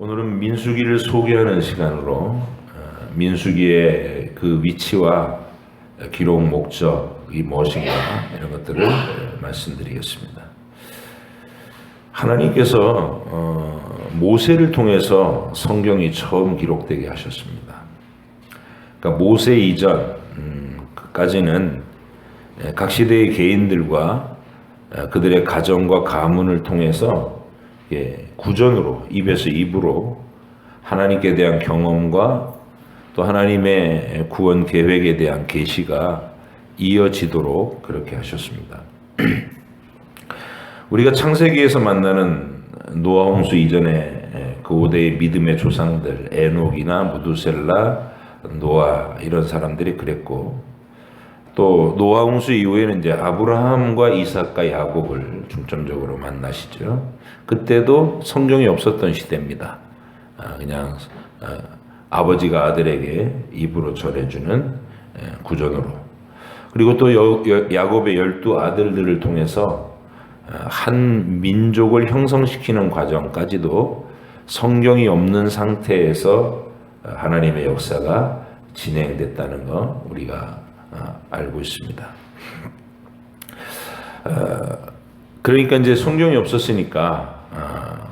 오늘은 민수기를 소개하는 시간으로 민수기의 그 위치와 기록 목적이 무엇인가 이런 것들을 말씀드리겠습니다. 하나님께서 모세를 통해서 성경이 처음 기록되게 하셨습니다. 그러니까 모세 이전까지는 각 시대의 개인들과 그들의 가정과 가문을 통해서 구전으로 입에서 입으로 하나님께 대한 경험과 또 하나님의 구원 계획에 대한 계시가 이어지도록 그렇게 하셨습니다. 우리가 창세기에서 만나는 노아 홍수 이전에 그 5대의 믿음의 조상들 에녹이나 무두셀라, 노아 이런 사람들이 그랬고, 또 노아 홍수 이후에는 이제 아브라함과 이삭과 야곱을 중점적으로 만나시죠. 그때도 성경이 없었던 시대입니다. 그냥 아버지가 아들에게 입으로 전해주는 구전으로. 그리고 또 야곱의 12아들들을 통해서 한 민족을 형성시키는 과정까지도 성경이 없는 상태에서 하나님의 역사가 진행됐다는 거 우리가 알고 있습니다. 그러니까 이제 성경이 없었으니까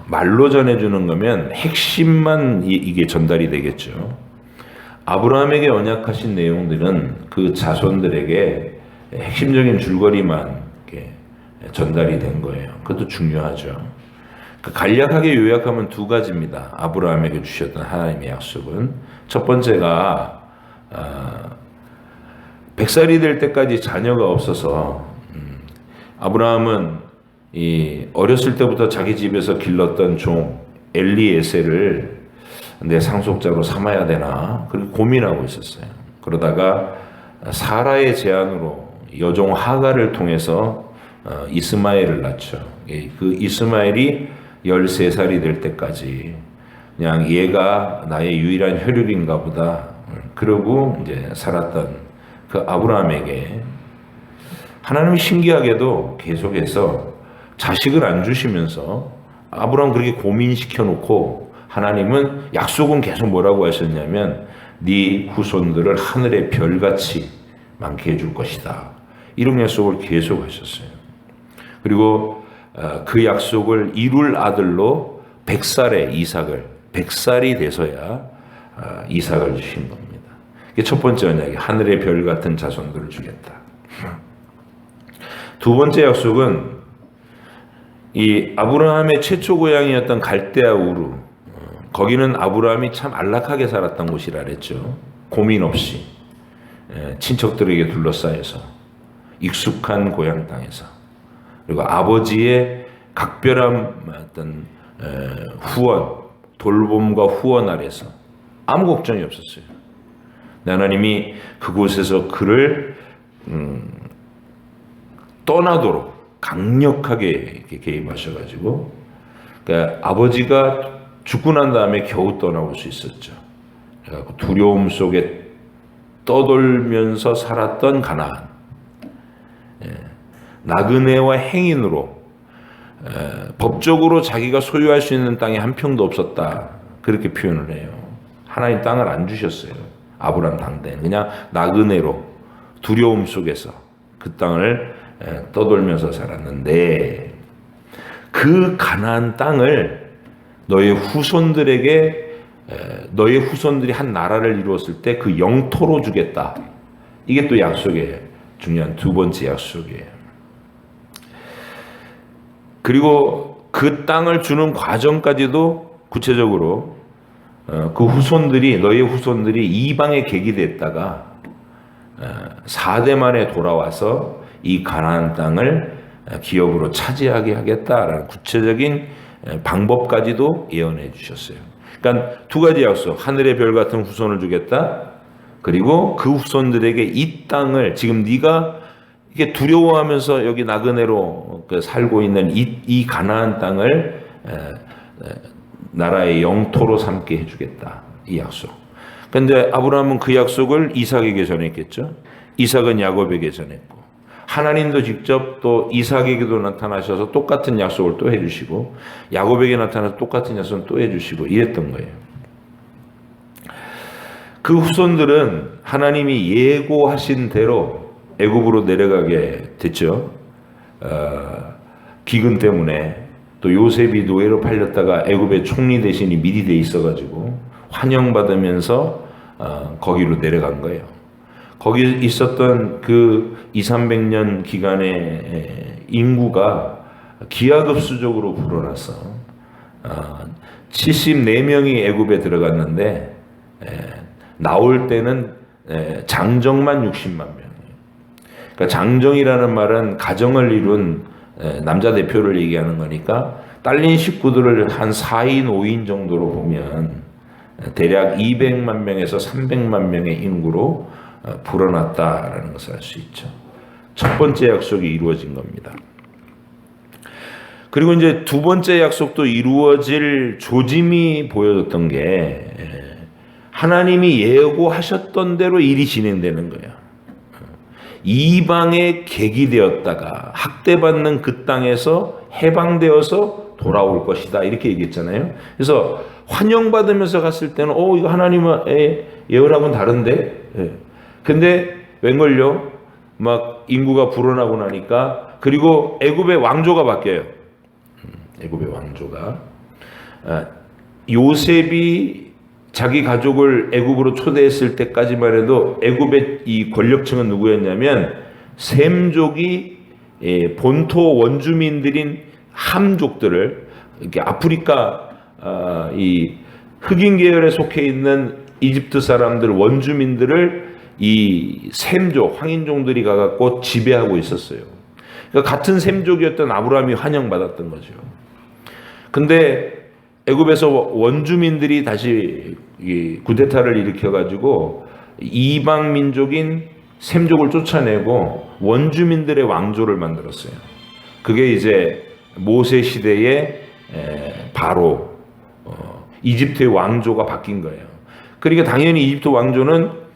말로 전해주는 거면 핵심만 이게 전달이 되겠죠. 아브라함에게 언약하신 내용들은 그 자손들에게 핵심적인 줄거리만 이렇게 전달이 된 거예요. 그것도 중요하죠. 간략하게 요약하면 두 가지입니다. 아브라함에게 주셨던 하나님의 약속은 첫 번째가 100살이 될 때까지 자녀가 없어서 아브라함은 어렸을 때부터 자기 집에서 길렀던 종 엘리에셀을 내 상속자로 삼아야 되나 그렇게 고민하고 있었어요. 그러다가 사라의 제안으로 여종 하갈을 통해서 이스마엘을 낳죠. 그 이스마엘이 13살이 될 때까지 그냥 얘가 나의 유일한 혈육인가 보다 그러고 이제 살았던 그 아브라함에게 하나님이 신기하게도 계속해서 자식을 안 주시면서 아브라함 그렇게 고민시켜 놓고 하나님은 약속은 계속 뭐라고 하셨냐면 네 후손들을 하늘의 별같이 많게 해줄 것이다. 이런 약속을 계속 하셨어요. 그리고 그 약속을 이룰 아들로 100살에 이삭을 100살이 돼서야 이삭을 주신 겁니다. 이게 첫 번째 언약이 하늘의 별 같은 자손들을 주겠다. 두 번째 약속은 이 아브라함의 최초 고향이었던 갈대아 우르, 거기는 아브라함이 참 안락하게 살았던 곳이라 그랬죠. 고민 없이 친척들에게 둘러싸여서 익숙한 고향 땅에서, 그리고 아버지의 각별한 어떤 후원, 돌봄과 후원 아래서 아무 걱정이 없었어요. 하나님이 그곳에서 그를 떠나도록 강력하게 개입하셔가지고, 그러니까 아버지가 죽고 난 다음에 겨우 떠나올 수 있었죠. 그래서 두려움 속에 떠돌면서 살았던 가나안, 나그네와 행인으로 법적으로 자기가 소유할 수 있는 땅이 한 평도 없었다 그렇게 표현을 해요. 하나님 땅을 안 주셨어요. 아브라함 당대는 그냥 나그네로 두려움 속에서 그 땅을 떠돌면서 살았는데, 그 가나안 땅을 너의 후손들이 한 나라를 이루었을 때 그 영토로 주겠다. 이게 또 약속의 중요한 두 번째 약속이에요. 그리고 그 땅을 주는 과정까지도 구체적으로 그 너의 후손들이 이방에 계기됐다가 4대 만에 돌아와서 이 가나안 땅을 기업으로 차지하게 하겠다라는 구체적인 방법까지도 예언해 주셨어요. 그러니까 두 가지 약속, 하늘의 별 같은 후손을 주겠다. 그리고 그 후손들에게 이 땅을, 지금 네가 이게 두려워하면서 여기 나그네로 살고 있는 이 가나안 땅을 나라의 영토로 삼게 해주겠다. 이 약속. 그런데 아브라함은 그 약속을 이삭에게 전했겠죠. 이삭은 야곱에게 전했고, 하나님도 직접 또 이삭에게도 나타나셔서 똑같은 약속을 또 해주시고 야곱에게 나타나서 똑같은 약속을 또 해주시고 이랬던 거예요. 그 후손들은 하나님이 예고하신 대로 애굽으로 내려가게 됐죠. 기근 때문에 또 요셉이 노예로 팔렸다가 애굽의 총리 대신이 미리 돼 있어가지고 환영받으면서 거기로 내려간 거예요. 거기 있었던 그 200~300년 기간의 인구가 기하급수적으로 불어나서 74명이 애굽에 들어갔는데 나올 때는 장정만 60만 명. 그러니까 장정이라는 말은 가정을 이룬 남자 대표를 얘기하는 거니까 딸린 식구들을 한 4인, 5인 정도로 보면 대략 200만 명에서 300만 명의 인구로 불어났다라는 것을 알 수 있죠. 첫 번째 약속이 이루어진 겁니다. 그리고 이제 두 번째 약속도 이루어질 조짐이 보여졌던 게 하나님이 예고하셨던 대로 일이 진행되는 거예요. 이방의 객이 되었다가 학대받는 그 땅에서 해방되어서 돌아올 것이다 이렇게 얘기했잖아요. 그래서 환영받으면서 갔을 때는 이거 하나님의 예언하고는 다른데 근데 웬걸요? 막 인구가 불어나고 나니까 그리고 애굽의 왕조가 바뀌어요. 애굽의 왕조가 요셉이 자기 가족을 애굽으로 초대했을 때까지만 해도 애굽의 이 권력층은 누구였냐면 셈족이 본토 원주민들인 함족들을 이렇게 아프리카 이 흑인 계열에 속해 있는 이집트 사람들 원주민들을 이 셈족 황인종들이 가갖고 지배하고 있었어요. 그러니까 같은 셈족이었던 아브라함이 환영받았던 거죠. 근데 애굽에서 원주민들이 다시 쿠데타를 일으켜가지고 이방 민족인 셈족을 쫓아내고 원주민들의 왕조를 만들었어요. 그게 이제 모세 시대의 바로 이집트의 왕조가 바뀐 거예요. 그러니까 당연히 이집트 왕조는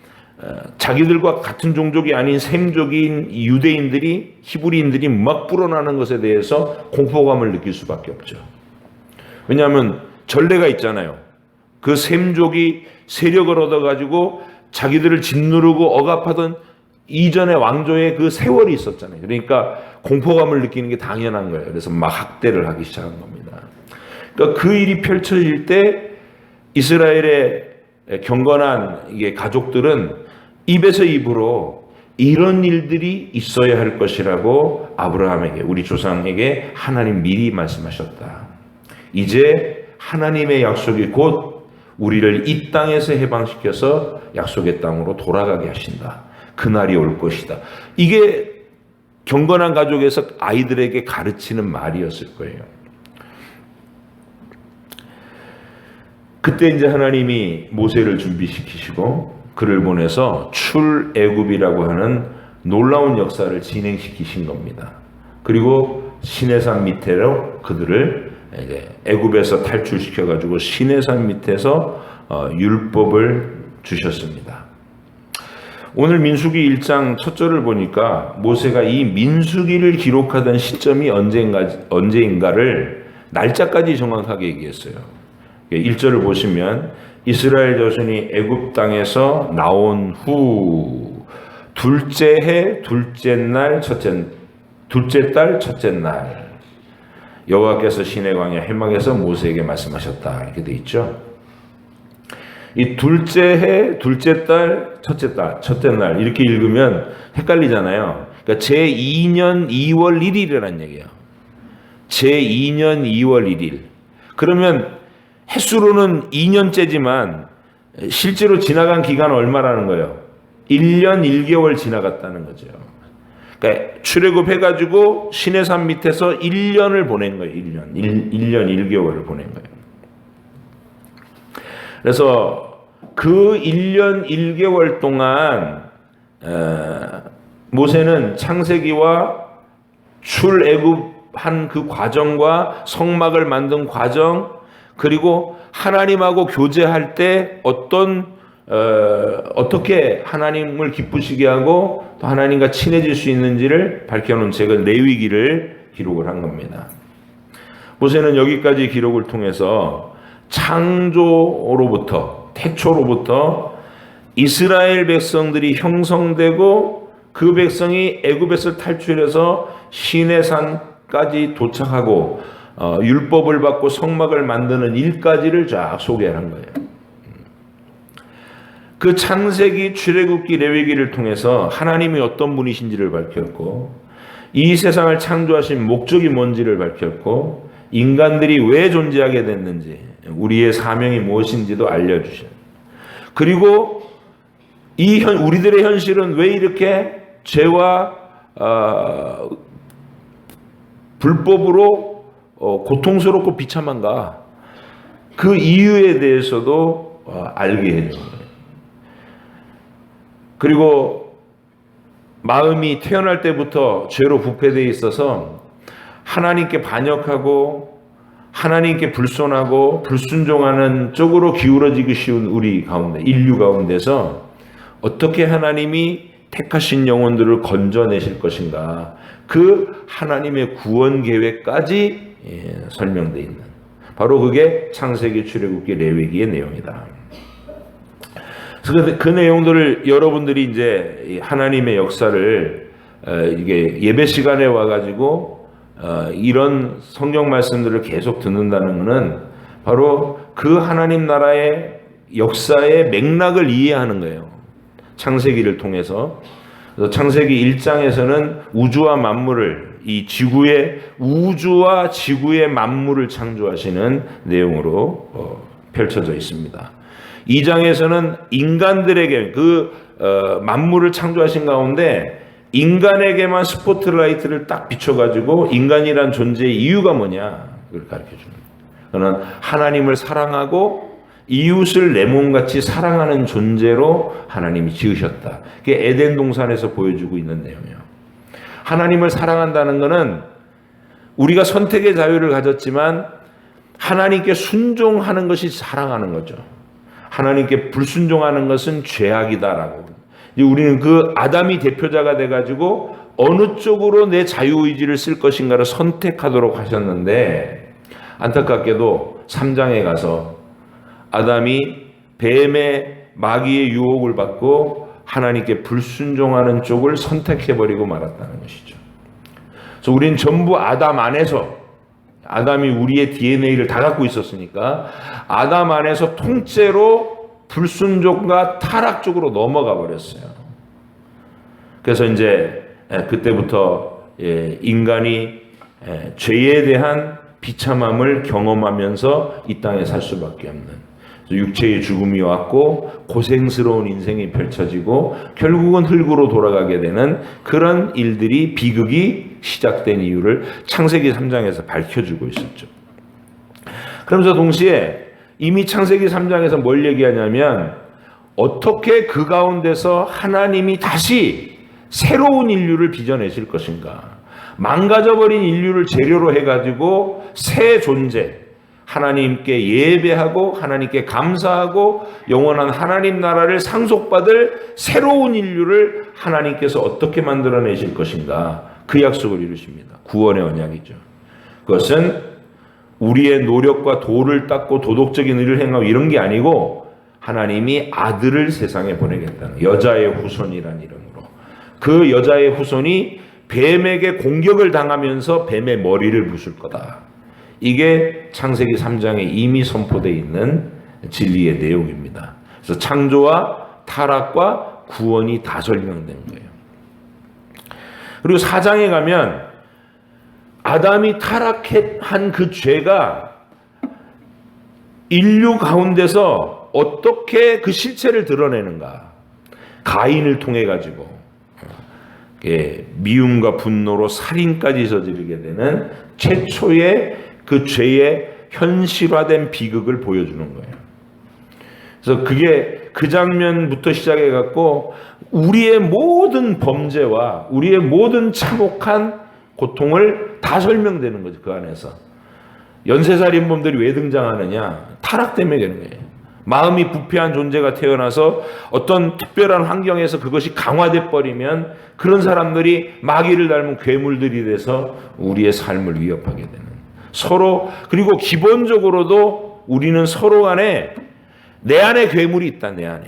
자기들과 같은 종족이 아닌 셈족인 유대인들이 히브리인들이 막 불어나는 것에 대해서 공포감을 느낄 수밖에 없죠. 왜냐하면 전례가 있잖아요. 그 셈족이 세력을 얻어가지고 자기들을 짓누르고 억압하던 이전의 왕조의 그 세월이 있었잖아요. 그러니까 공포감을 느끼는 게 당연한 거예요. 그래서 막 학대를 하기 시작한 겁니다. 그러니까 그 일이 펼쳐질 때 이스라엘의 경건한 가족들은 입에서 입으로 이런 일들이 있어야 할 것이라고 아브라함에게 우리 조상에게 하나님 미리 말씀하셨다. 이제 하나님의 약속이 곧 우리를 이 땅에서 해방시켜서 약속의 땅으로 돌아가게 하신다. 그날이 올 것이다. 이게 경건한 가족에서 아이들에게 가르치는 말이었을 거예요. 그때 이제 하나님이 모세를 준비시키시고 그를 보내서 출애굽이라고 하는 놀라운 역사를 진행시키신 겁니다. 그리고 시내산 밑으로 그들을 이제 애굽에서 탈출시켜 가지고 시내산 밑에서 율법을 주셨습니다. 오늘 민수기 1장 첫 절을 보니까 모세가 이 민수기를 기록하던 시점이 언제인가를 날짜까지 정확하게 얘기했어요. 1절을 보시면 이스라엘 자손이 애굽 땅에서 나온 후 둘째 해 둘째 날 둘째 달 첫째 날 여호와께서 시내 광야 해막에서 모세에게 말씀하셨다 이렇게 돼 있죠. 이 둘째 해 둘째 달 첫째 날 이렇게 읽으면 헷갈리잖아요. 그러니까 제2년 2월 1일이라는 얘기예요. 제2년 2월 1일. 그러면 횟수로는 2년째지만 실제로 지나간 기간은 얼마라는 거예요? 1년 1개월 지나갔다는 거죠. 그러니까 출애굽해가지고 시내산 밑에서 1년을 보낸 거예요. 1년 1개월을 보낸 거예요. 그래서 그 1년 1개월 동안 모세는 창세기와 출애굽한 그 과정과 성막을 만든 과정 그리고 하나님하고 교제할 때 어떤 어떻게 하나님을 기쁘시게 하고 또 하나님과 친해질 수 있는지를 밝혀놓은 책은 레위기를 기록을 한 겁니다. 모세는 여기까지 기록을 통해서 창조로부터 태초로부터 이스라엘 백성들이 형성되고 그 백성이 애굽에서 탈출해서 시내산까지 도착하고 율법을 받고 성막을 만드는 일까지를 쫙 소개한 거예요. 그 창세기, 출애굽기, 레위기를 통해서 하나님이 어떤 분이신지를 밝혔고 이 세상을 창조하신 목적이 뭔지를 밝혔고 인간들이 왜 존재하게 됐는지 우리의 사명이 무엇인지도 알려주셔요. 그리고 우리들의 현실은 왜 이렇게 죄와 불법으로 고통스럽고 비참한가? 그 이유에 대해서도 알게 해준 거예요. 그리고 마음이 태어날 때부터 죄로 부패되어 있어서 하나님께 반역하고 하나님께 불손하고 불순종하는 쪽으로 기울어지기 쉬운 우리 가운데, 인류 가운데서 어떻게 하나님이 택하신 영혼들을 건져내실 것인가, 그 하나님의 구원 계획까지 설명되어 있는, 바로 그게 창세기, 출애굽기, 레위기의 내용이다. 그래서 그 내용들을 여러분들이 이제 하나님의 역사를 이게 예배 시간에 와가지고 이런 성경 말씀들을 계속 듣는다는 것은 바로 그 하나님 나라의 역사의 맥락을 이해하는 거예요. 창세기를 통해서. 그래서 창세기 1장에서는 우주와 만물을, 이 우주와 지구의 만물을 창조하시는 내용으로 펼쳐져 있습니다. 2장에서는 인간들에게 만물을 창조하신 가운데 인간에게만 스포트라이트를 딱 비춰가지고 인간이란 존재의 이유가 뭐냐 그걸 가르쳐줍니다. 그는 하나님을 사랑하고 이웃을 내 몸같이 사랑하는 존재로 하나님이 지으셨다. 그게 에덴 동산에서 보여주고 있는 내용이에요. 하나님을 사랑한다는 것은 우리가 선택의 자유를 가졌지만 하나님께 순종하는 것이 사랑하는 거죠. 하나님께 불순종하는 것은 죄악이다라고. 우리는 그 아담이 대표자가 돼가지고 어느 쪽으로 내 자유의지를 쓸 것인가를 선택하도록 하셨는데, 안타깝게도 3장에 가서 아담이 뱀의 마귀의 유혹을 받고 하나님께 불순종하는 쪽을 선택해버리고 말았다는 것이죠. 그래서 우리는 전부 아담 안에서, 아담이 우리의 DNA를 다 갖고 있었으니까 아담 안에서 통째로 불순종과 타락 쪽으로 넘어가 버렸어요. 그래서 이제 그때부터 인간이 죄에 대한 비참함을 경험하면서 이 땅에 살 수밖에 없는, 육체의 죽음이 왔고 고생스러운 인생이 펼쳐지고 결국은 흙으로 돌아가게 되는 그런 일들이, 비극이 시작된 이유를 창세기 3장에서 밝혀주고 있었죠. 그러면서 동시에 이미 창세기 3장에서 뭘 얘기하냐면 어떻게 그 가운데서 하나님이 다시 새로운 인류를 빚어내실 것인가, 망가져버린 인류를 재료로 해가지고 새 존재, 하나님께 예배하고 하나님께 감사하고 영원한 하나님 나라를 상속받을 새로운 인류를 하나님께서 어떻게 만들어내실 것인가, 그 약속을 이루십니다. 구원의 언약이죠. 그것은 우리의 노력과 도를 닦고 도덕적인 일을 행하고 이런 게 아니고 하나님이 아들을 세상에 보내겠다는, 여자의 후손이라는 이름으로, 그 여자의 후손이 뱀에게 공격을 당하면서 뱀의 머리를 부술 거다. 이게 창세기 3장에 이미 선포되어 있는 진리의 내용입니다. 그래서 창조와 타락과 구원이 다 설명된 거예요. 그리고 4장에 가면 아담이 타락한 그 죄가 인류 가운데서 어떻게 그 실체를 드러내는가, 가인을 통해 가지고 미움과 분노로 살인까지 저지르게 되는 최초의 그 죄의 현실화된 비극을 보여주는 거예요. 그래서 그게 그 장면부터 시작해 갖고 우리의 모든 범죄와 우리의 모든 참혹한 고통을 다 설명되는 거죠. 그 안에서 연쇄살인범들이 왜 등장하느냐, 타락 때문에 되는 거예요. 마음이 부패한 존재가 태어나서 어떤 특별한 환경에서 그것이 강화돼 버리면 그런 사람들이 마귀를 닮은 괴물들이 돼서 우리의 삶을 위협하게 되는, 서로, 그리고 기본적으로도 우리는 서로 간에 내 안에 괴물이 있다. 내 안에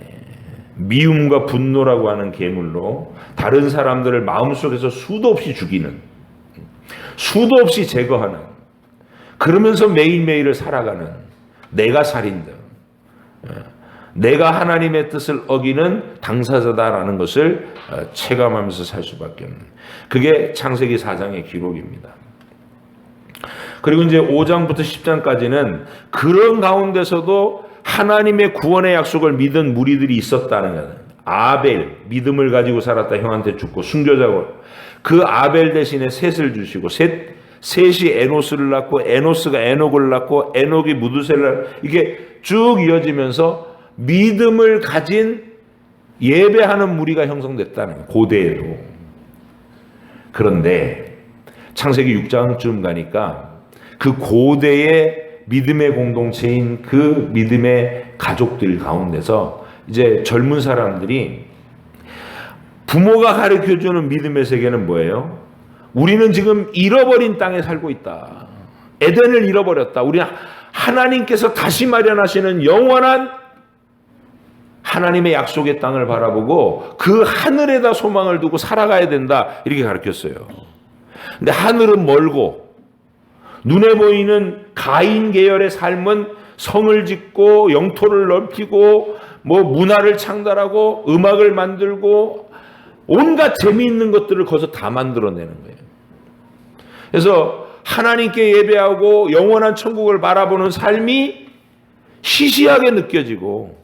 미움과 분노라고 하는 괴물로 다른 사람들을 마음속에서 수도 없이 죽이는, 수도 없이 제거하는, 그러면서 매일매일을 살아가는 내가 살인다, 내가 하나님의 뜻을 어기는 당사자다라는 것을 체감하면서 살 수밖에 없는, 그게 창세기 4장의 기록입니다. 그리고 이제 5장부터 10장까지는 그런 가운데서도 하나님의 구원의 약속을 믿은 무리들이 있었다는 거예요. 아벨, 믿음을 가지고 살았다, 형한테 죽고 순교자고, 그 아벨 대신에 셋을 주시고, 셋이 에노스를 낳고, 에노스가 에녹을 낳고, 에녹이 무두셀을, 이게 쭉 이어지면서 믿음을 가진 예배하는 무리가 형성됐다는 거예요, 고대에도. 그런데 창세기 6장쯤 가니까 그 고대의 믿음의 공동체인 그 믿음의 가족들 가운데서 이제 젊은 사람들이, 부모가 가르쳐주는 믿음의 세계는 뭐예요? 우리는 지금 잃어버린 땅에 살고 있다. 에덴을 잃어버렸다. 우리는 하나님께서 다시 마련하시는 영원한 하나님의 약속의 땅을 바라보고 그 하늘에다 소망을 두고 살아가야 된다. 이렇게 가르쳤어요. 근데 하늘은 멀고 눈에 보이는 가인 계열의 삶은 성을 짓고 영토를 넓히고 뭐 문화를 창달하고 음악을 만들고 온갖 재미있는 것들을 거기서 다 만들어내는 거예요. 그래서 하나님께 예배하고 영원한 천국을 바라보는 삶이 시시하게 느껴지고,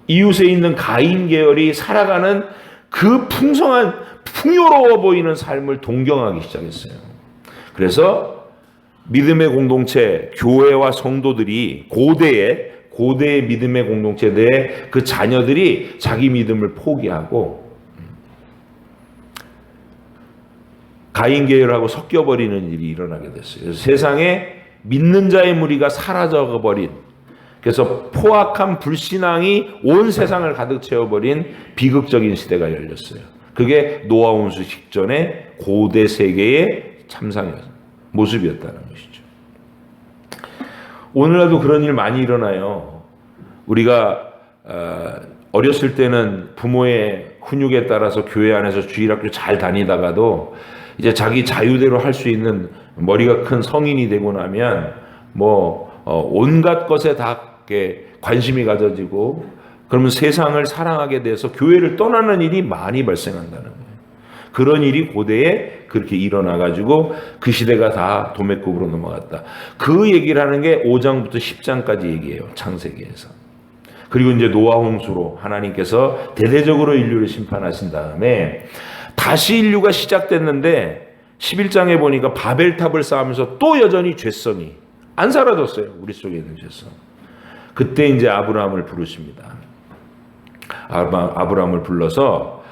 이웃에 있는 가인 계열이 살아가는 그 풍성한, 풍요로워 보이는 삶을 동경하기 시작했어요. 그래서 믿음의 공동체, 교회와 성도들이 고대의 믿음의 공동체 내에 그 자녀들이 자기 믿음을 포기하고 가인 계열하고 섞여버리는 일이 일어나게 됐어요. 그래서 세상에 믿는 자의 무리가 사라져버린, 그래서 포악한 불신앙이 온 세상을 가득 채워버린 비극적인 시대가 열렸어요. 그게 노아 홍수 직전의 고대 세계의 모습이었다는 것이죠. 오늘날도 그런 일 많이 일어나요. 우리가 어렸을 때는 부모의 훈육에 따라서 교회 안에서 주일학교 잘 다니다가도 이제 자기 자유대로 할 수 있는 머리가 큰 성인이 되고 나면 온갖 것에 다 관심이 가져지고, 그러면 세상을 사랑하게 돼서 교회를 떠나는 일이 많이 발생한다는 거예요. 그런 일이 고대에 그렇게 일어나가지고 그 시대가 다 도매급으로 넘어갔다. 그 얘기를 하는 게 5장부터 10장까지 얘기해요, 창세기에서. 그리고 이제 노아 홍수로 하나님께서 대대적으로 인류를 심판하신 다음에 다시 인류가 시작됐는데 11장에 보니까 바벨탑을 쌓으면서 또 여전히 죄성이 안 사라졌어요. 우리 속에 있는 죄성. 그때 이제 아브라함을 부르십니다. 아브라함을 불러서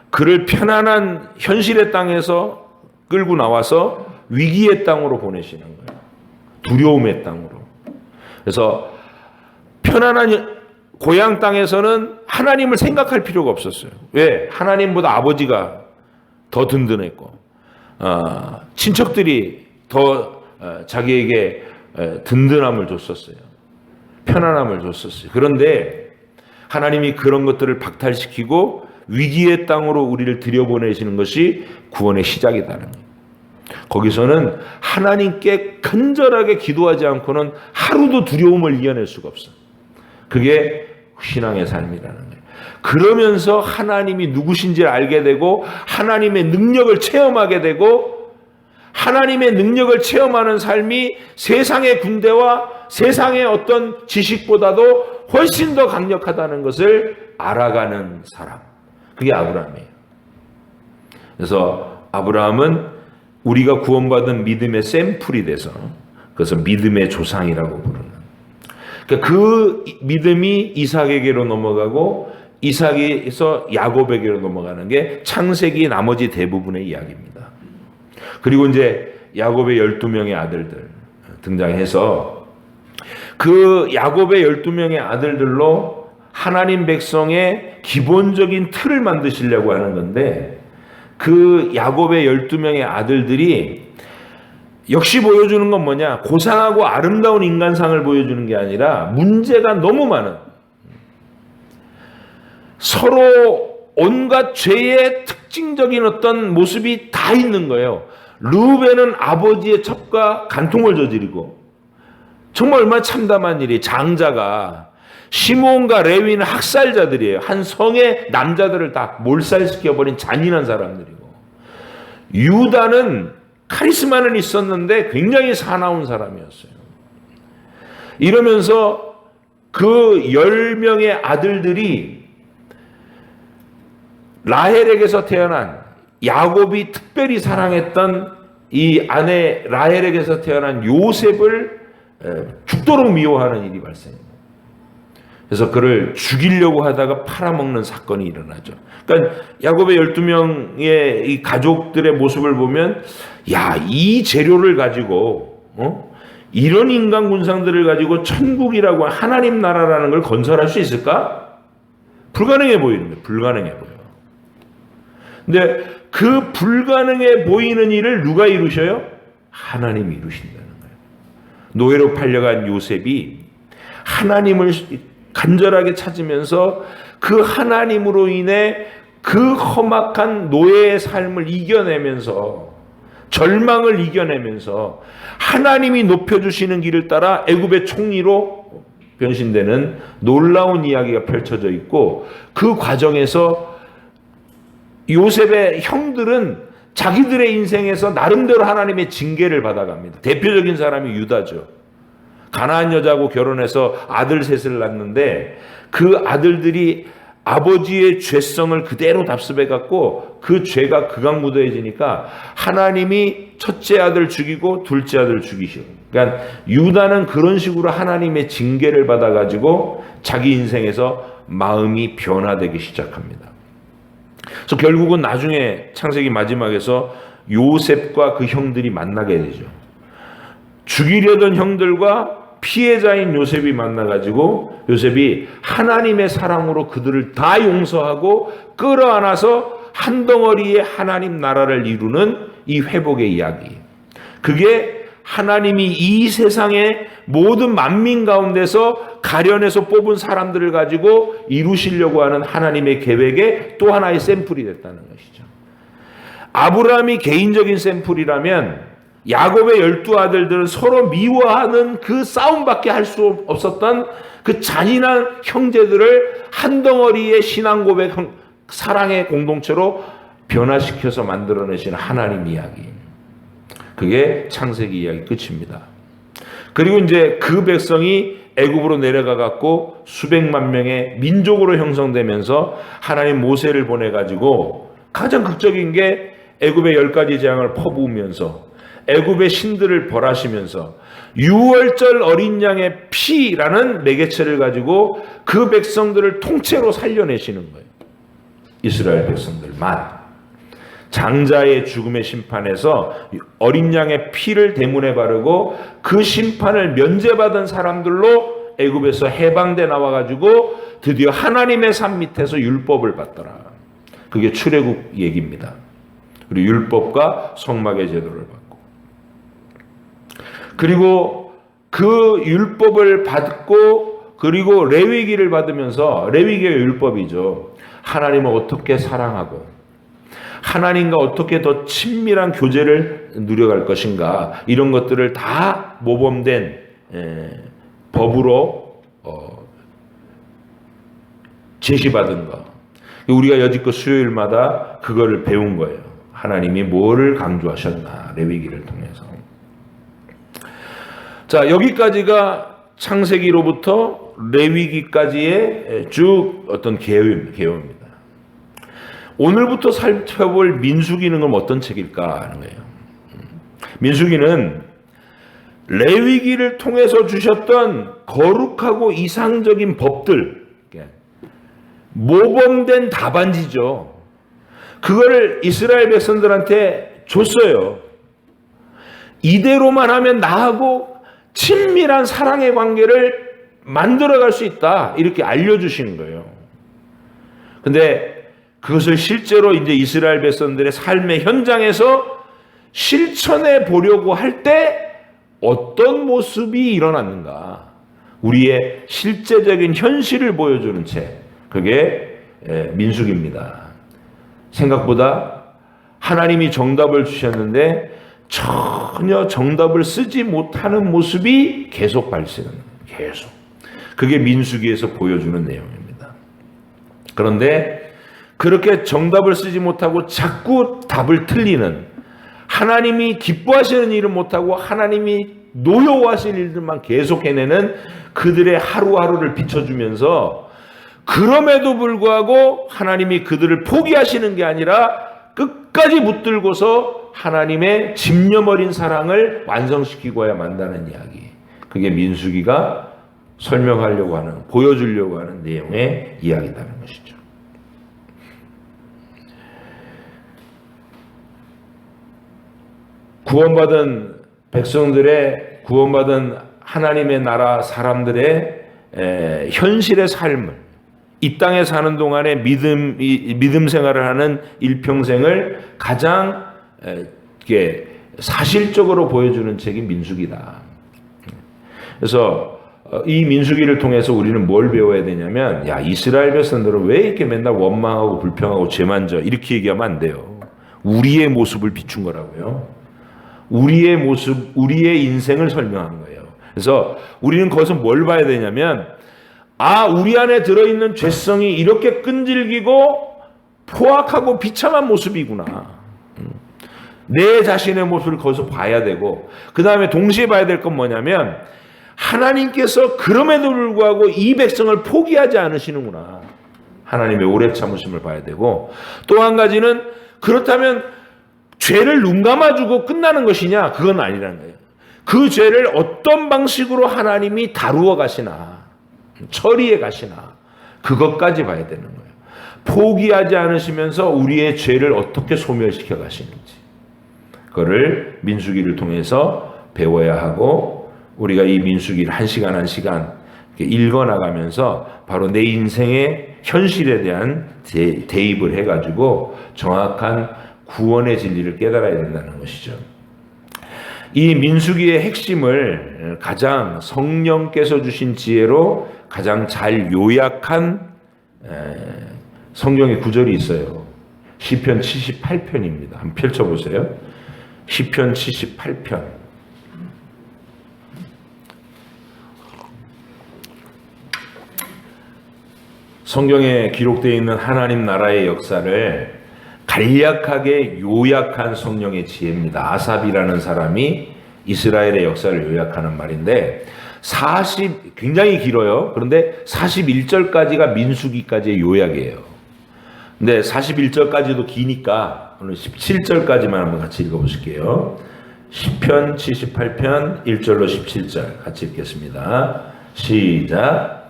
그를 편안한 현실의 땅에서 끌고 나와서 위기의 땅으로 보내시는 거예요. 두려움의 땅으로. 그래서 편안한 고향 땅에서는 하나님을 생각할 필요가 없었어요. 왜? 하나님보다 아버지가 더 든든했고, 친척들이 더 자기에게 든든함을 줬었어요. 편안함을 줬었어요. 그런데 하나님이 그런 것들을 박탈시키고 위기의 땅으로 우리를 들여보내시는 것이 구원의 시작이다는 거예요. 거기서는 하나님께 간절하게 기도하지 않고는 하루도 두려움을 이겨낼 수가 없어요. 그게 신앙의 삶이라는 거예요. 그러면서 하나님이 누구신지를 알게 되고 하나님의 능력을 체험하게 되고, 하나님의 능력을 체험하는 삶이 세상의 군대와 세상의 어떤 지식보다도 훨씬 더 강력하다는 것을 알아가는 사람, 그게 아브라함이에요. 그래서 아브라함은 우리가 구원받은 믿음의 샘플이 돼서, 그래서 믿음의 조상이라고 부르는, 그러니까 그 믿음이 이삭에게로 넘어가고 이삭에서 야곱에게로 넘어가는 게 창세기 나머지 대부분의 이야기입니다. 그리고 이제 야곱의 12명의 아들들 등장해서 그 야곱의 12명의 아들들로 하나님 백성의 기본적인 틀을 만드시려고 하는 건데, 그 야곱의 12명의 아들들이 역시 보여주는 건 뭐냐? 고상하고 아름다운 인간상을 보여주는 게 아니라 문제가 너무 많은, 서로 온갖 죄의 특징적인 어떤 모습이 다 있는 거예요. 르우벤은 아버지의 첩과 간통을 저지르고, 정말 얼마나 참담한 일이, 장자가, 시므온과 레위는 학살자들이에요. 한 성의 남자들을 다 몰살시켜버린 잔인한 사람들이고, 유다는 카리스마는 있었는데 굉장히 사나운 사람이었어요. 이러면서 그 10명의 아들들이 라헬에게서 태어난, 야곱이 특별히 사랑했던 이 아내 라헬에게서 태어난 요셉을 죽도록 미워하는 일이 발생합니다. 그래서 그를 죽이려고 하다가 팔아먹는 사건이 일어나죠. 그러니까 야곱의 12명의 이 가족들의 모습을 보면, 야, 이 재료를 가지고 이런 인간 군상들을 가지고 천국이라고 하나님 나라라는 걸 건설할 수 있을까? 불가능해 보이는 거예요. 불가능해 보여요. 근데 그 불가능해 보이는 일을 누가 이루셔요? 하나님이 이루신다는 거예요. 노예로 팔려간 요셉이 하나님을 간절하게 찾으면서 그 하나님으로 인해 그 험악한 노예의 삶을 이겨내면서, 절망을 이겨내면서 하나님이 높여주시는 길을 따라 애굽의 총리로 변신되는 놀라운 이야기가 펼쳐져 있고, 그 과정에서 요셉의 형들은 자기들의 인생에서 나름대로 하나님의 징계를 받아갑니다. 대표적인 사람이 유다죠. 가나안 여자하고 결혼해서 아들 셋을 낳는데, 그 아들들이 아버지의 죄성을 그대로 답습해 갖고 그 죄가 극악무도해지니까 하나님이 첫째 아들 죽이고 둘째 아들 죽이시고, 그러니까 유다는 그런 식으로 하나님의 징계를 받아가지고 자기 인생에서 마음이 변화되기 시작합니다. 그래서 결국은 나중에 창세기 마지막에서 요셉과 그 형들이 만나게 되죠. 죽이려던 형들과 피해자인 요셉이 만나가지고 요셉이 하나님의 사랑으로 그들을 다 용서하고 끌어안아서 한 덩어리의 하나님 나라를 이루는 이 회복의 이야기. 그게 하나님이 이 세상의 모든 만민 가운데서 가련해서 뽑은 사람들을 가지고 이루시려고 하는 하나님의 계획의 또 하나의 샘플이 됐다는 것이죠. 아브라함이 개인적인 샘플이라면 야곱의 12아들들은 서로 미워하는 그 싸움밖에 할 수 없었던 그 잔인한 형제들을 한 덩어리의 신앙 고백, 사랑의 공동체로 변화시켜서 만들어내신 하나님 이야기. 그게 창세기 이야기 끝입니다. 그리고 이제 그 백성이 애굽으로 내려가 갖고 수백만 명의 민족으로 형성되면서 하나님 모세를 보내가지고 가장 극적인 게 애굽의 10가지 재앙을 퍼부으면서 애굽의 신들을 벌하시면서 유월절 어린 양의 피라는 매개체를 가지고 그 백성들을 통째로 살려내시는 거예요. 이스라엘 백성들만. 장자의 죽음의 심판에서 어린 양의 피를 대문에 바르고 그 심판을 면제받은 사람들로 애굽에서 해방돼 나와가지고 드디어 하나님의 산 밑에서 율법을 받더라. 그게 출애굽 얘기입니다. 그리고 율법과 성막의 제도를 받고, 그리고 그 율법을 받고 그리고 레위기를 받으면서, 레위기가 율법이죠. 하나님을 어떻게 사랑하고 하나님과 어떻게 더 친밀한 교제를 누려갈 것인가, 이런 것들을 다 모범된 법으로 제시받은 것. 우리가 여지껏 수요일마다 그거를 배운 거예요. 하나님이 뭐를 강조하셨나, 레위기를 통해서. 자, 여기까지가 창세기로부터 레위기까지의 쭉 어떤 개요입니다. 오늘부터 살펴볼 민수기는 그럼 어떤 책일까 하는 거예요. 민수기는 레위기를 통해서 주셨던 거룩하고 이상적인 법들, 모범된 답안지죠. 그거를 이스라엘 백성들한테 줬어요. 이대로만 하면 나하고 친밀한 사랑의 관계를 만들어갈 수 있다. 이렇게 알려주시는 거예요. 근데 그것을 실제로 이제 이스라엘 백성들의 삶의 현장에서 실천해 보려고 할 때 어떤 모습이 일어났는가? 우리의 실제적인 현실을 보여주는 책. 그게 민수기입니다. 생각보다 하나님이 정답을 주셨는데 전혀 정답을 쓰지 못하는 모습이 계속 발생합니다. 계속. 그게 민수기에서 보여주는 내용입니다. 그런데 그렇게 정답을 쓰지 못하고 자꾸 답을 틀리는, 하나님이 기뻐하시는 일을 못하고 하나님이 노여워하실 일들만 계속 해내는 그들의 하루하루를 비춰주면서, 그럼에도 불구하고 하나님이 그들을 포기하시는 게 아니라 끝까지 붙들고서 하나님의 집념어린 사랑을 완성시키고야 만다는 이야기. 그게 민수기가 설명하려고 하는, 보여주려고 하는 내용의 이야기라는 것이죠. 구원받은 백성들의, 구원받은 하나님의 나라 사람들의 현실의 삶을, 이 땅에 사는 동안에 믿음 생활을 하는 일평생을 가장 사실적으로 보여주는 책이 민수기다. 그래서 이 민수기를 통해서 우리는 뭘 배워야 되냐면, 야, 이스라엘 백성들은 왜 이렇게 맨날 원망하고 불평하고 죄만 져, 이렇게 얘기하면 안 돼요. 우리의 모습을 비춘 거라고요. 우리의 모습, 우리의 인생을 설명한 거예요. 그래서 우리는 거기서 뭘 봐야 되냐면, 우리 안에 들어있는 죄성이 이렇게 끈질기고 포악하고 비참한 모습이구나. 내 자신의 모습을 거기서 봐야 되고, 그 다음에 동시에 봐야 될 건 뭐냐면, 하나님께서 그럼에도 불구하고 이 백성을 포기하지 않으시는구나. 하나님의 오래 참으심을 봐야 되고, 또 한 가지는, 그렇다면 죄를 눈 감아주고 끝나는 것이냐? 그건 아니라는 거예요. 그 죄를 어떤 방식으로 하나님이 다루어 가시나, 처리해 가시나, 그것까지 봐야 되는 거예요. 포기하지 않으시면서 우리의 죄를 어떻게 소멸시켜 가시는지, 그거를 민수기를 통해서 배워야 하고, 우리가 이 민수기를 한 시간 한 시간 읽어나가면서 바로 내 인생의 현실에 대한 대입을 해가지고 정확한 구원의 진리를 깨달아야 된다는 것이죠. 이 민수기의 핵심을 가장 성령께서 주신 지혜로 가장 잘 요약한 성경의 구절이 있어요. 시편 78편입니다. 한번 펼쳐보세요. 시편 78편. 성경에 기록되어 있는 하나님 나라의 역사를 간략하게 요약한 성령의 지혜입니다. 아삽이라는 사람이 이스라엘의 역사를 요약하는 말인데, 굉장히 길어요. 그런데 41절까지가 민수기까지의 요약이에요. 근데 41절까지도 기니까 오늘 17절까지만 한번 같이 읽어보실게요. 시편 78편 1절로 17절 같이 읽겠습니다. 시작.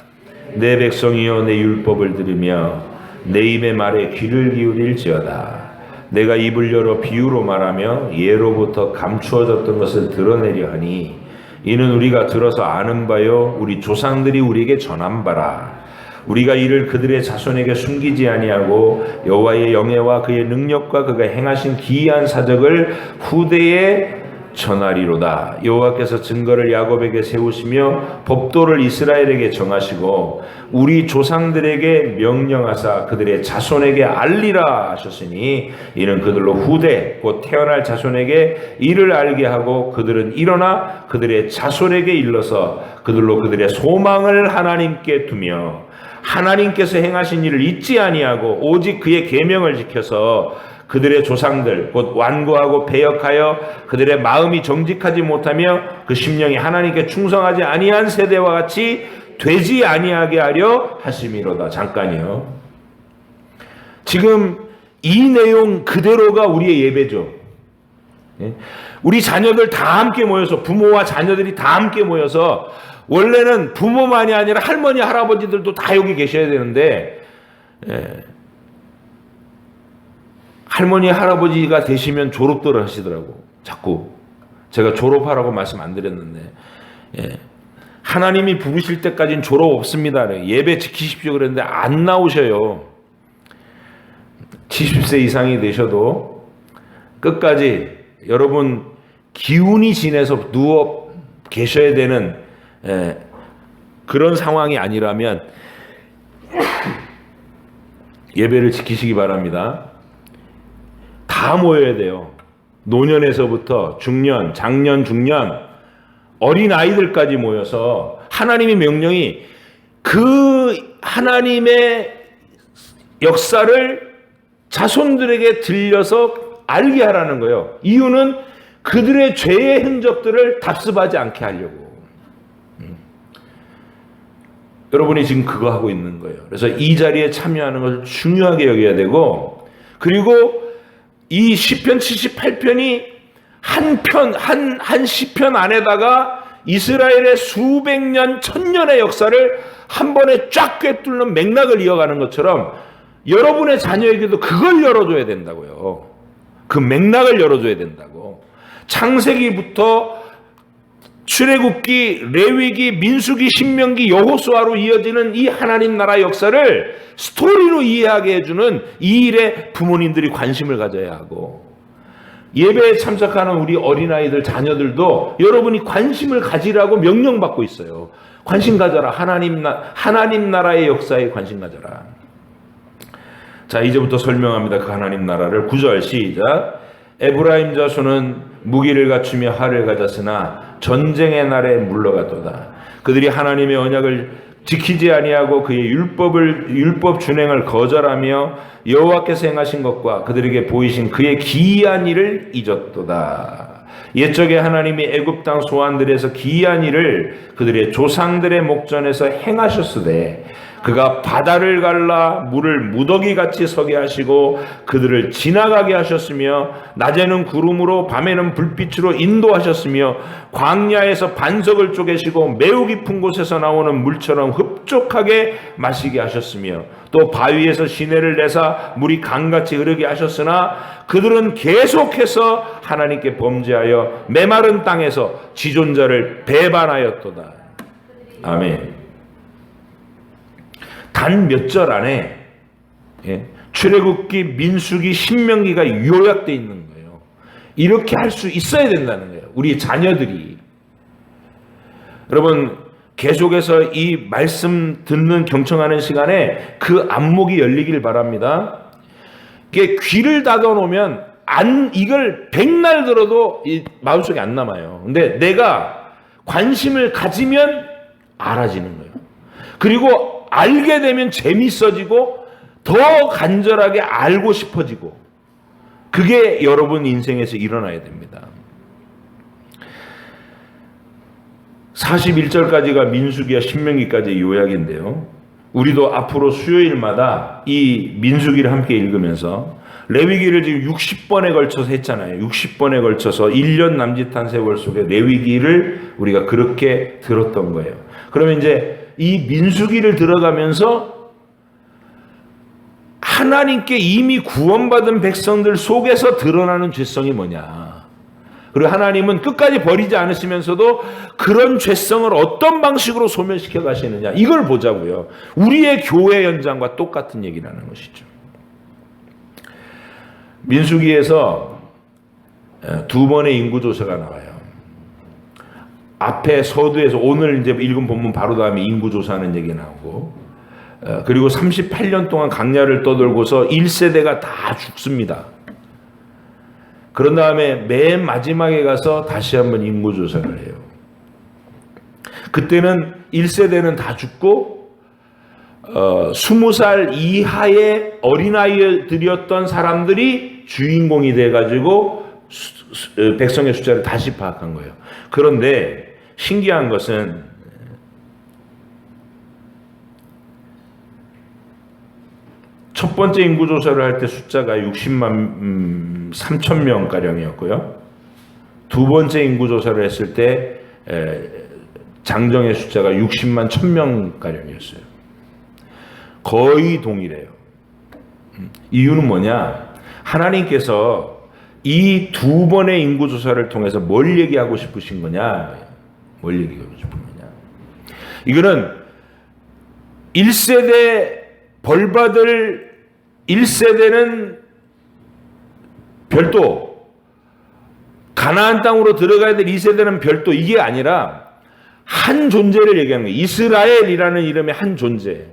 내 백성이여 내 율법을 들으며 내 입의 말에 귀를 기울일지어다. 내가 입을 열어 비유로 말하며 예로부터 감추어졌던 것을 드러내려 하니 이는 우리가 들어서 아는 바요 우리 조상들이 우리에게 전한 바라. 우리가 이를 그들의 자손에게 숨기지 아니하고 여호와의 영예와 그의 능력과 그가 행하신 기이한 사적을 후대에 전하리로다. 여호와께서 증거를 야곱에게 세우시며 법도를 이스라엘에게 정하시고 우리 조상들에게 명령하사 그들의 자손에게 알리라 하셨으니 이는 그들로 후대 곧 태어날 자손에게 이를 알게 하고 그들은 일어나 그들의 자손에게 일러서 그들로 그들의 소망을 하나님께 두며 하나님께서 행하신 일을 잊지 아니하고 오직 그의 계명을 지켜서 그들의 조상들 곧 완고하고 배역하여 그들의 마음이 정직하지 못하며 그 심령이 하나님께 충성하지 아니한 세대와 같이 되지 아니하게 하려 하심이로다. 잠깐이요. 지금 이 내용 그대로가 우리의 예배죠. 우리 자녀들 다 함께 모여서, 부모와 자녀들이 다 함께 모여서, 원래는 부모만이 아니라 할머니 할아버지들도 다 여기 계셔야 되는데 할머니 할아버지가 되시면 졸업들을 하시더라고. 자꾸 제가 졸업하라고 말씀 안 드렸는데 하나님이 부르실 때까지는 졸업 없습니다. 예배 지키십시오 그랬는데 안 나오셔요. 70세 이상이 되셔도 끝까지 여러분 기운이 지내서 누워 계셔야 되는 그런 상황이 아니라면 예배를 지키시기 바랍니다. 다 모여야 돼요. 노년에서부터 중년, 장년, 중년, 어린 아이들까지 모여서 하나님의 명령이 그 하나님의 역사를 자손들에게 들려서 알게 하라는 거예요. 이유는 그들의 죄의 흔적들을 답습하지 않게 하려고. 여러분이 지금 그거 하고 있는 거예요. 그래서 이 자리에 참여하는 것을 중요하게 여겨야 되고, 그리고 이 시편 78편이 한 시편 안에다가 이스라엘의 수백 년, 천년의 역사를 한 번에 쫙 꿰뚫는 맥락을 이어가는 것처럼 여러분의 자녀에게도 그걸 열어줘야 된다고요. 그 맥락을 열어줘야 된다고. 창세기부터 출애굽기, 레위기, 민수기, 신명기, 여호수아로 이어지는 이 하나님 나라 역사를 스토리로 이해하게 해주는 이 일에 부모님들이 관심을 가져야 하고, 예배에 참석하는 우리 어린아이들 자녀들도 여러분이 관심을 가지라고 명령받고 있어요. 관심 가져라. 하나님 나라의 역사에 관심 가져라. 자, 이제부터 설명합니다. 그 하나님 나라를. 9절 시작. 에브라임 자손은 무기를 갖추며 활을 가졌으나 전쟁의 날에 물러갔도다. 그들이 하나님의 언약을 지키지 아니하고 그의 율법 준행을 거절하며 여호와께서 행하신 것과 그들에게 보이신 그의 기이한 일을 잊었도다. 옛적에 하나님이 애굽 땅 소환들에서 기이한 일을 그들의 조상들의 목전에서 행하셨으되 그가 바다를 갈라 물을 무더기같이 서게 하시고 그들을 지나가게 하셨으며 낮에는 구름으로 밤에는 불빛으로 인도하셨으며 광야에서 반석을 쪼개시고 매우 깊은 곳에서 나오는 물처럼 흡족하게 마시게 하셨으며 또 바위에서 시내를 내사 물이 강같이 흐르게 하셨으나 그들은 계속해서 하나님께 범죄하여 메마른 땅에서 지존자를 배반하였도다. 아멘. 단 몇 절 안에 출애굽기, 민수기, 신명기가 요약되어 있는 거예요. 이렇게 할 수 있어야 된다는 거예요. 우리 자녀들이. 여러분 계속해서 이 말씀 듣는 경청하는 시간에 그 안목이 열리길 바랍니다. 이게 귀를 닫아놓으면 이걸 백날 들어도 이 마음속에 안 남아요. 근데 내가 관심을 가지면 알아지는 거예요. 그리고 알게 되면 재밌어지고 더 간절하게 알고 싶어지고, 그게 여러분 인생에서 일어나야 됩니다. 41절까지가 민수기와 신명기까지의 요약인데요. 우리도 앞으로 수요일마다 이 민수기를 함께 읽으면서 레위기를 지금 60번에 걸쳐서 했잖아요. 60번에 걸쳐서 1년 남짓한 세월 속에 레위기를 우리가 그렇게 들었던 거예요. 그러면 이제 이 민수기를 들어가면서 하나님께 이미 구원받은 백성들 속에서 드러나는 죄성이 뭐냐, 그리고 하나님은 끝까지 버리지 않으시면서도 그런 죄성을 어떤 방식으로 소멸시켜 가시느냐, 이걸 보자고요. 우리의 교회 현장과 똑같은 얘기라는 것이죠. 민수기에서 두 번의 인구조사가 나와요. 앞에 서두에서 오늘 이제 읽은 본문 바로 다음에 인구조사하는 얘기 나오고, 그리고 38년 동안 강야를 떠돌고서 1세대가 다 죽습니다. 그런 다음에 맨 마지막에 가서 다시 한번 인구조사를 해요. 그때는 1세대는 다 죽고 20살 이하의 어린아이들이었던 사람들이 주인공이 돼가지고 백성의 숫자를 다시 파악한 거예요. 그런데 신기한 것은 첫 번째 인구조사를 할 때 숫자가 60만 3천 명가량이었고요. 두 번째 인구조사를 했을 때 장정의 숫자가 60만 1,000명가량이었어요. 거의 동일해요. 이유는 뭐냐? 하나님께서 이 두 번의 인구조사를 통해서 뭘 얘기하고 싶으신 거냐? 뭘 얘기하고 싶은 거냐? 이거는 1세대 벌받을 1세대는 별도, 가나안 땅으로 들어가야 될 2세대는 별도, 이게 아니라 한 존재를 얘기하는 거예요. 이스라엘이라는 이름의 한 존재.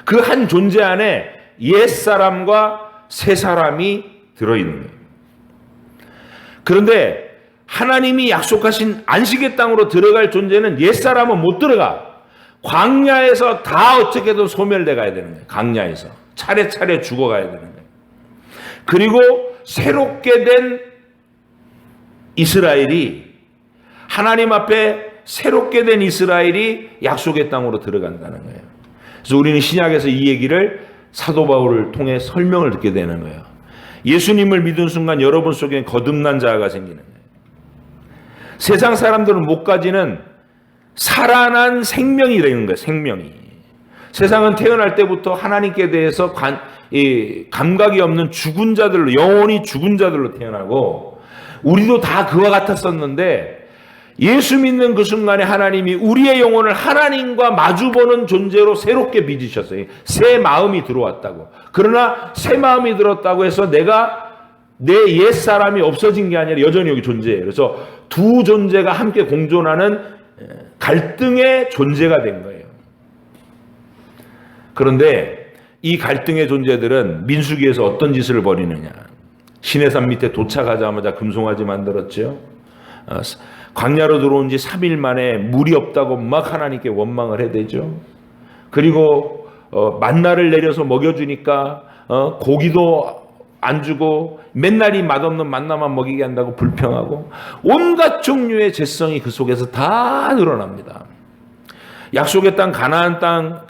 그 한 존재 안에 옛사람과 새사람이 들어있는 거예요. 그런데 하나님이 약속하신 안식의 땅으로 들어갈 존재는 옛사람은 못 들어가. 광야에서 다 어떻게든 소멸돼 가야 되는 거예요. 광야에서 차례차례 죽어가야 되는 거예요. 그리고 새롭게 된 이스라엘이, 하나님 앞에 새롭게 된 이스라엘이 약속의 땅으로 들어간다는 거예요. 그래서 우리는 신약에서 이 얘기를 사도 바울을 통해 설명을 듣게 되는 거예요. 예수님을 믿은 순간 여러분 속에 거듭난 자아가 생기는 거예요. 세상 사람들은 못 가지는 살아난 생명이 되는 거예요. 생명이. 세상은 태어날 때부터 하나님께 대해서 감각이 없는 죽은 자들로, 영원히 죽은 자들로 태어나고, 우리도 다 그와 같았었는데 예수 믿는 그 순간에 하나님이 우리의 영혼을 하나님과 마주보는 존재로 새롭게 빚으셨어요. 새 마음이 들어왔다고. 그러나 새 마음이 들었다고 해서 내가 내 옛사람이 없어진 게 아니라 여전히 여기 존재해요. 그래서 두 존재가 함께 공존하는 갈등의 존재가 된 거예요. 그런데 이 갈등의 존재들은 민수기에서 어떤 짓을 벌이느냐. 시내산 밑에 도착하자마자 금송아지 만들었죠. 광야로 들어온 지 3일 만에 물이 없다고 막 하나님께 원망을 해대죠. 그리고 만나를 내려서 먹여주니까 고기도 안 주고 맨날 이 맛없는 만나만 먹이게 한다고 불평하고, 온갖 종류의 죄성이 그 속에서 다 드러납니다. 약속의 땅 가나안 땅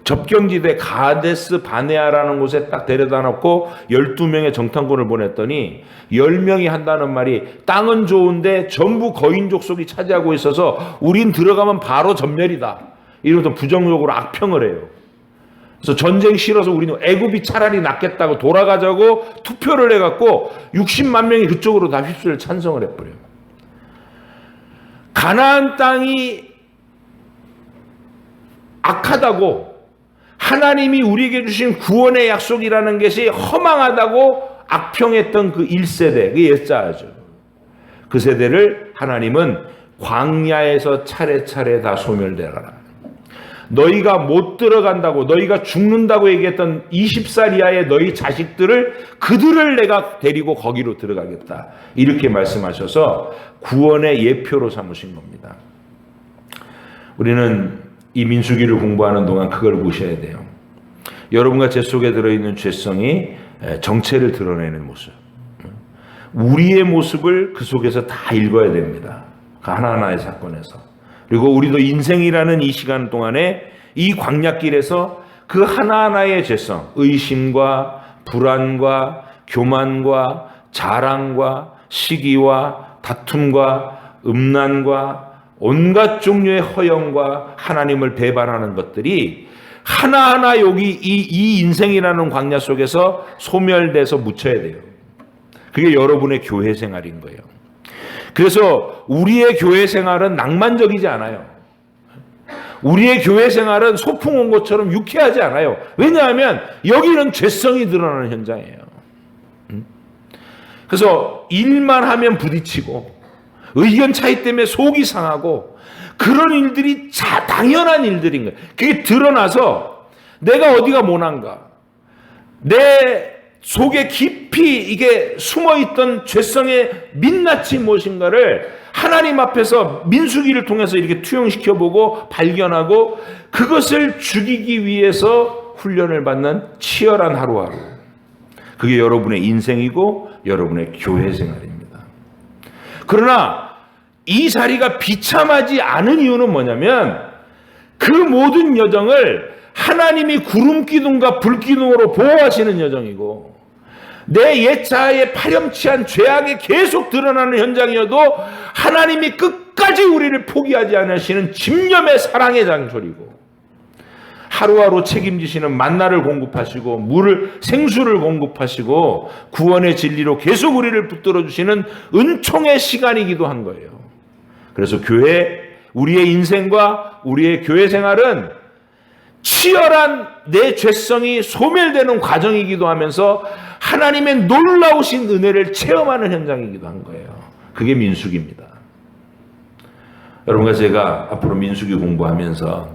접경지대 가데스 바네아라는 곳에 딱 데려다 놓고 12명의 정탐꾼을 보냈더니 10명이 한다는 말이, 땅은 좋은데 전부 거인 족속이 차지하고 있어서 우린 들어가면 바로 전멸이다, 이러면서 부정적으로 악평을 해요. 그래서 전쟁 싫어서 우리는 애굽이 차라리 낫겠다고 돌아가자고 투표를 해갖고 60만 명이 그쪽으로 다 휩쓸려 찬성을 해버려요. 가나안 땅이 악하다고, 하나님이 우리에게 주신 구원의 약속이라는 것이 허망하다고 악평했던 그 1세대, 그 옛자죠. 그 세대를 하나님은 광야에서 차례차례 다 소멸되라. 너희가 못 들어간다고, 너희가 죽는다고 얘기했던 20살 이하의 너희 자식들을, 그들을 내가 데리고 거기로 들어가겠다, 이렇게 말씀하셔서 구원의 예표로 삼으신 겁니다. 우리는 이 민수기를 공부하는 동안 그걸 보셔야 돼요. 여러분과 제 속에 들어있는 죄성이 정체를 드러내는 모습, 우리의 모습을 그 속에서 다 읽어야 됩니다. 그 하나하나의 사건에서. 그리고 우리도 인생이라는 이 시간 동안에 이 광야길에서 그 하나하나의 죄성, 의심과 불안과 교만과 자랑과 시기와 다툼과 음란과 온갖 종류의 허영과 하나님을 배반하는 것들이 하나하나 여기 이 인생이라는 광야 속에서 소멸돼서 묻혀야 돼요. 그게 여러분의 교회 생활인 거예요. 그래서 우리의 교회 생활은 낭만적이지 않아요. 우리의 교회 생활은 소풍 온 것처럼 유쾌하지 않아요. 왜냐하면 여기는 죄성이 드러나는 현장이에요. 그래서 일만 하면 부딪히고, 의견 차이 때문에 속이 상하고, 그런 일들이 당연한 일들인 거예요. 그게 드러나서 내가 어디가 모난가, 내 속에 깊이 이게 숨어있던 죄성의 민낯이 무엇인가를 하나님 앞에서 민수기를 통해서 이렇게 투영시켜보고 발견하고, 그것을 죽이기 위해서 훈련을 받는 치열한 하루하루. 그게 여러분의 인생이고 여러분의 교회 생활입니다. 그러나 이 자리가 비참하지 않은 이유는 뭐냐면, 그 모든 여정을 하나님이 구름 기둥과 불 기둥으로 보호하시는 여정이고, 내 옛자의 파렴치한 죄악이 계속 드러나는 현장이어도 하나님이 끝까지 우리를 포기하지 않으시는 집념의 사랑의 장소리고, 하루하루 책임지시는 만나를 공급하시고 생수를 공급하시고 구원의 진리로 계속 우리를 붙들어 주시는 은총의 시간이기도 한 거예요. 그래서 우리의 인생과 우리의 교회 생활은 치열한 내 죄성이 소멸되는 과정이기도 하면서 하나님의 놀라우신 은혜를 체험하는 현장이기도 한 거예요. 그게 민수기입니다. 여러분과 제가 앞으로 민수기 공부하면서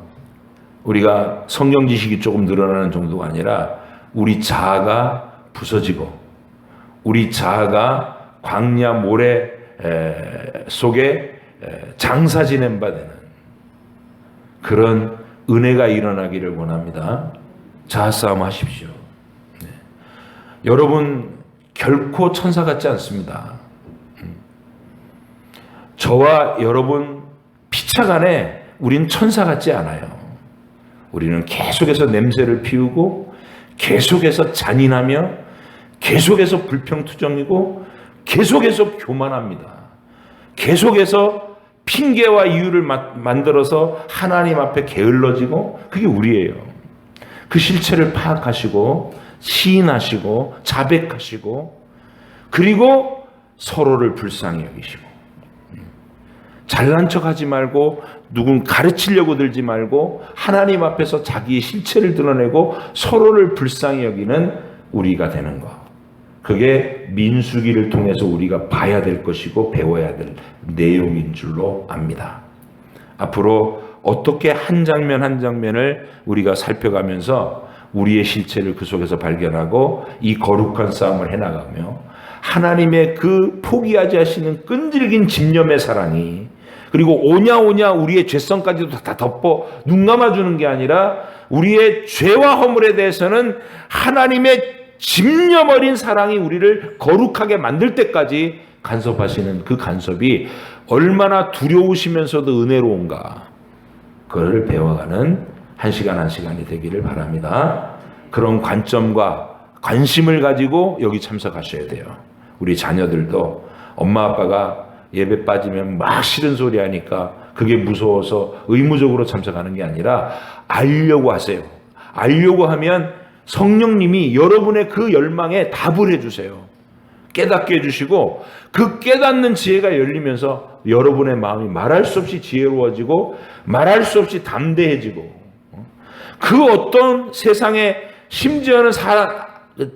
우리가 성경 지식이 조금 늘어나는 정도가 아니라 우리 자아가 부서지고 우리 자아가 광야 모래 속에 장사 지낸 바 되는 그런 은혜가 일어나기를 원합니다. 자아싸움 하십시오. 네. 여러분 결코 천사 같지 않습니다. 저와 여러분 피차간에 우린 천사 같지 않아요. 우리는 계속해서 냄새를 피우고 계속해서 잔인하며 계속해서 불평투정이고 계속해서 교만합니다. 계속해서 핑계와 이유를 만들어서 하나님 앞에 게을러지고 그게 우리예요. 그 실체를 파악하시고 시인하시고 자백하시고 그리고 서로를 불쌍히 여기시고 잘난 척하지 말고 누군 가르치려고 들지 말고 하나님 앞에서 자기의 실체를 드러내고 서로를 불쌍히 여기는 우리가 되는 것. 그게 민수기를 통해서 우리가 봐야 될 것이고 배워야 될 내용인 줄로 압니다. 앞으로 어떻게 한 장면 한 장면을 우리가 살펴가면서 우리의 실체를 그 속에서 발견하고 이 거룩한 싸움을 해나가며 하나님의 그 포기하지 하시는 끈질긴 집념의 사랑이 그리고 오냐 우리의 죄성까지도 다 덮어 눈 감아주는 게 아니라 우리의 죄와 허물에 대해서는 하나님의 집념 어린 사랑이 우리를 거룩하게 만들 때까지 간섭하시는 그 간섭이 얼마나 두려우시면서도 은혜로운가 그걸 배워가는 한 시간 한 시간이 되기를 바랍니다. 그런 관점과 관심을 가지고 여기 참석하셔야 돼요. 우리 자녀들도 엄마 아빠가 예배 빠지면 막 싫은 소리 하니까 그게 무서워서 의무적으로 참석하는 게 아니라 알려고 하세요. 알려고 하면 성령님이 여러분의 그 열망에 답을 해주세요. 깨닫게 해주시고 그 깨닫는 지혜가 열리면서 여러분의 마음이 말할 수 없이 지혜로워지고 말할 수 없이 담대해지고 그 어떤 세상에 심지어는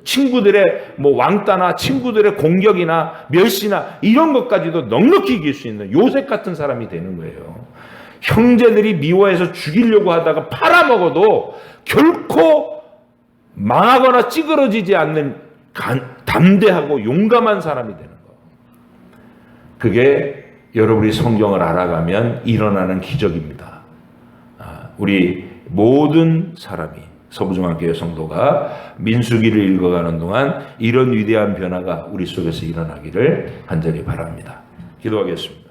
친구들의 왕따나 친구들의 공격이나 멸시나 이런 것까지도 넉넉히 이길 수 있는 요셉 같은 사람이 되는 거예요. 형제들이 미워해서 죽이려고 하다가 팔아먹어도 결코 망하거나 찌그러지지 않는 담대하고 용감한 사람이 되는 거. 그게 여러분이 성경을 알아가면 일어나는 기적입니다. 우리 모든 사람이 서부중앙교회 성도가 민수기를 읽어가는 동안 이런 위대한 변화가 우리 속에서 일어나기를 간절히 바랍니다. 기도하겠습니다.